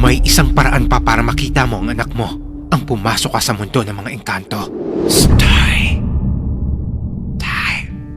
May isang paraan pa para makita mo ang anak mo. Ang pumasok ka sa mundo ng mga engkanto. Stay.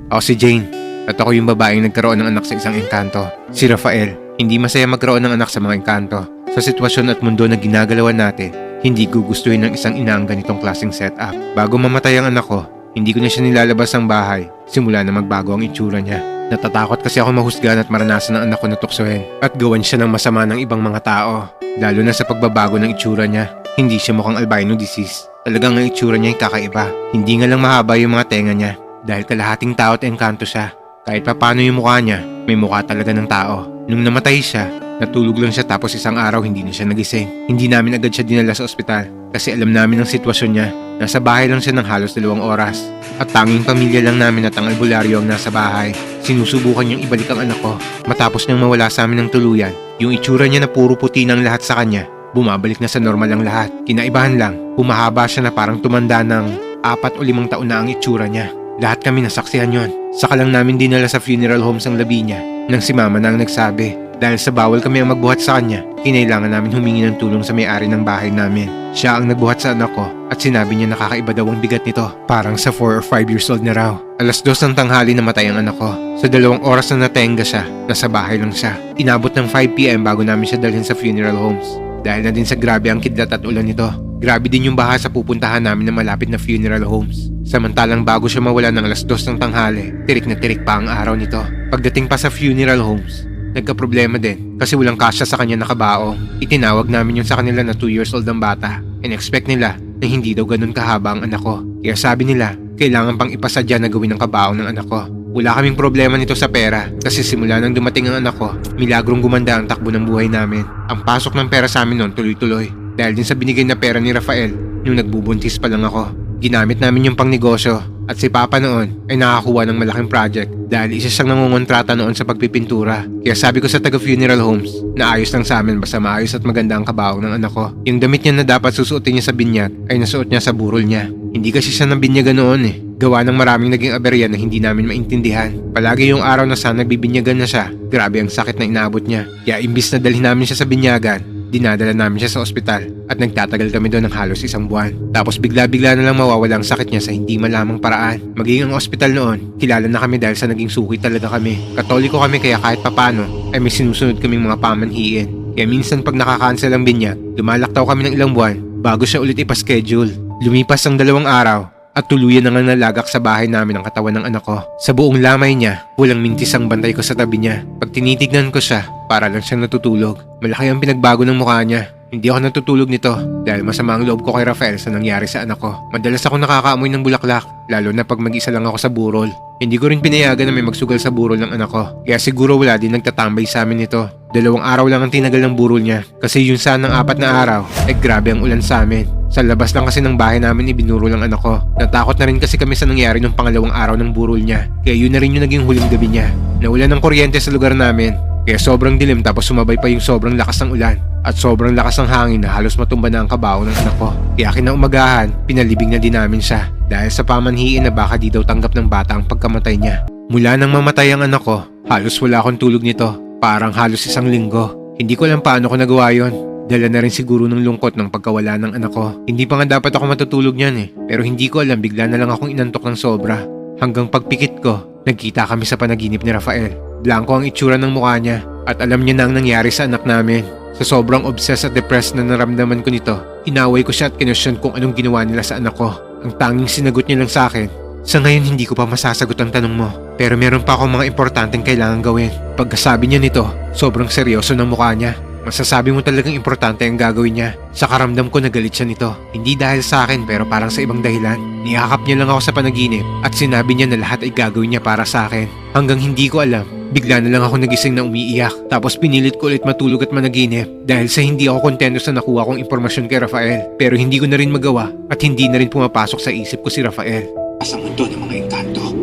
Ako si Jane. At ako yung babaeng nagkaroon ng anak sa isang engkanto. Si Rafael. Hindi masaya magkaroon ng anak sa mga engkanto. Sa sitwasyon at mundo na ginagalawan natin, hindi gugustuhin ng isang ina ang ganitong klaseng setup. Bago mamatay ang anak ko, hindi ko na siya nilalabas ng bahay. Simula na magbago ang itsura niya. Natatakot kasi ako mahusgahan at maranasan ng anak ko na tuksohin at gawan siya ng masama ng ibang mga tao. Lalo na sa pagbabago ng itsura niya. Hindi siya mukhang albino disease. Talagang ang itsura niya ay kakaiba. Hindi nga lang mahaba yung mga tenga niya dahil kalahating tao at engkanto siya. Kahit pa paano yung mukha niya, may mukha talaga ng tao. Nung namatay siya, natulog lang siya tapos isang araw hindi na siya nagising. Hindi namin agad siya dinala sa ospital kasi alam namin ang sitwasyon niya. Nasa bahay lang siya ng halos 2 oras. At tanging pamilya lang namin at ang albularyo ang nasa bahay. Sinusubukan niyang ibalik ang anak ko matapos niyang mawala sa amin ng tuluyan. Yung itsura niya na puro puti ng lahat sa kanya, bumabalik na sa normal ang lahat. Kinaibahan lang, humahaba siya na parang tumanda ng 4 o 5 taon na ang itsura niya. Lahat kami nasaksihan yon. Saka lang namin dinala sa funeral homes ang labi niya nang si mama na ang nagsabi. Dahil sa bawal kami ang magbuhat sa kanya, kinailangan namin humingi ng tulong sa may-ari ng bahay namin. Siya ang nagbuhat sa anak ko at sinabi niya nakakaiba daw ang bigat nito. Parang sa 4 or 5 years old na raw. 2:00 ng tanghali namatay ang anak ko. Sa 2 oras na natenga siya, nasa bahay lang siya. Inabot ng 5 PM bago namin siya dalhin sa funeral homes. Dahil na din sa grabe ang kidlat at ulan nito. Grabe din yung baha sa pupuntahan namin na malapit na funeral homes. Samantalang bago siya mawala ng 2:00 ng tanghali, tirik na tirik pa ang araw nito. Pagdating pa sa funeral homes, nagka-problema din kasi walang kasya sa kanya nakabaong. Itinawag namin yung sa kanila na 2 years old ang bata. In-expect nila na hindi daw ganun kahaba ang anak ko. Kaya sabi nila, kailangan pang ipasadya na gawin ang kabaong ng anak ko. Wala kaming problema nito sa pera kasi simula nang dumating ang anak ko, milagrong gumanda ang takbo ng buhay namin. Ang pasok ng pera sa amin noon tuloy-tuloy dahil din sa binigay na pera ni Rafael nung nagbubuntis pa lang ako. Ginamit namin yung pangnegosyo at si Papa noon ay nakakuha ng malaking project dahil isa siyang nangungontrata noon sa pagpipintura. Kaya sabi ko sa taga-funeral homes na ayos lang sa amin basta maayos at maganda ang kabaong ng anak ko. Yung damit niya na dapat susuotin niya sa binyag ay nasuot niya sa burol niya. Hindi kasi siya nabinyagan noon eh. Gawa ng maraming naging aberya na hindi namin maintindihan. Palagi yung araw na sana nagbibinyagan na siya, grabe ang sakit na inaabot niya. Kaya imbis na dalhin namin siya sa binyagan, dinadala namin siya sa ospital at nagtatagal kami doon ng halos 1 buwan. Tapos bigla-bigla na lang mawawala ang sakit niya sa hindi malamang paraan. Maging ang ospital noon, kilala na kami dahil sa naging suki talaga kami. Katoliko kami kaya kahit papano ay may sinusunod kaming mga pamanhiin. Kaya minsan pag nakakancel ang binyag, lumalaktaw kami ng ilang buwan bago siya ulit ipaschedule. Lumipas ang 2 araw at tuluyan na nga nalagak sa bahay namin ang katawan ng anak ko. Sa buong lamay niya, walang mintis ang bantay ko sa tabi niya. Pag tinitignan ko siya, para lang siyang natutulog. Malaki ang pinagbago ng mukha niya. Hindi ako natutulog nito dahil masama ang loob ko kay Rafael sa nangyari sa anak ko. Madalas ako nakakaamoy ng bulaklak, lalo na pag mag-isa lang ako sa burol. Hindi ko rin pinayagan na may magsugal sa burol ng anak ko. Kaya siguro wala din nagtatambay sa amin nito. 2 araw lang ang tinagal ng burol niya kasi yung sanang 4 na araw, grabe ang ulan sa amin. Sa labas lang kasi ng bahay namin ibinurol ang anak ko. Natakot na rin kasi kami sa nangyari nung 2nd araw ng burol niya. Kaya yun na rin yung naging huling gabi niya. Nawalan ng kuryente sa lugar namin. Kaya sobrang dilim tapos sumabay pa yung sobrang lakas ng ulan. At sobrang lakas ng hangin na halos matumba na ang kabaong ng anak ko. Kaya kinaumagahan, pinalibing na din namin siya. Dahil sa pamanhiin na baka di daw tanggap ng bata ang pagkamatay niya. Mula nang mamatay ang anak ko, halos wala akong tulog nito. Parang halos 1 linggo. Hindi ko alam paano ko nagawa yon. Dala na rin siguro ng lungkot ng pagkawala ng anak ko. Hindi pa nga dapat ako matutulog niyan eh. Pero hindi ko alam, bigla na lang akong inantok ng sobra. Hanggang pagpikit ko, nagkita kami sa panaginip ni Rafael. Blanco ang itsura ng mukha niya at alam niya na ang nangyari sa anak namin. Sa sobrang obsessed at depressed na naramdaman ko nito, inaway ko siya at kinwestiyon kung anong ginawa nila sa anak ko. Ang tanging sinagot niya lang sa akin, "Sa ngayon hindi ko pa masasagot ang tanong mo, pero meron pa akong mga importanteng kailangan gawin." Pagkasabi niya nito, sobrang seryoso ng mukha niya. Masasabi mo talagang importante ang gagawin niya. Sa karamdam ko nagalit siya nito. Hindi dahil sa akin pero parang sa ibang dahilan. Niyakap niya lang ako sa panaginip at sinabi niya na lahat ay gagawin niya para sa akin. Hanggang hindi ko alam, bigla na lang ako nagising na umiiyak. Tapos pinilit ko ulit matulog at managinip dahil sa hindi ako kontento sa nakuha kong impormasyon kay Rafael. Pero hindi ko na rin magawa at hindi na rin pumapasok sa isip ko si Rafael. Sa mundo ng mga engkanto.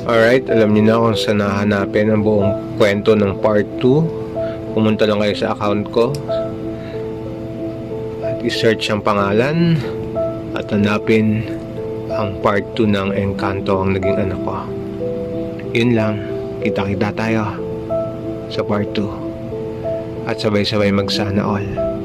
Alright, alam niyo na kung saan nahanapin ang buong kwento ng part 2. Pumunta lang kayo sa account ko at i-search ang pangalan at hanapin ang part 2 ng Engkanto ang naging anak ko. Yun lang, kita-kita tayo sa part 2. at sabay-sabay magsana all.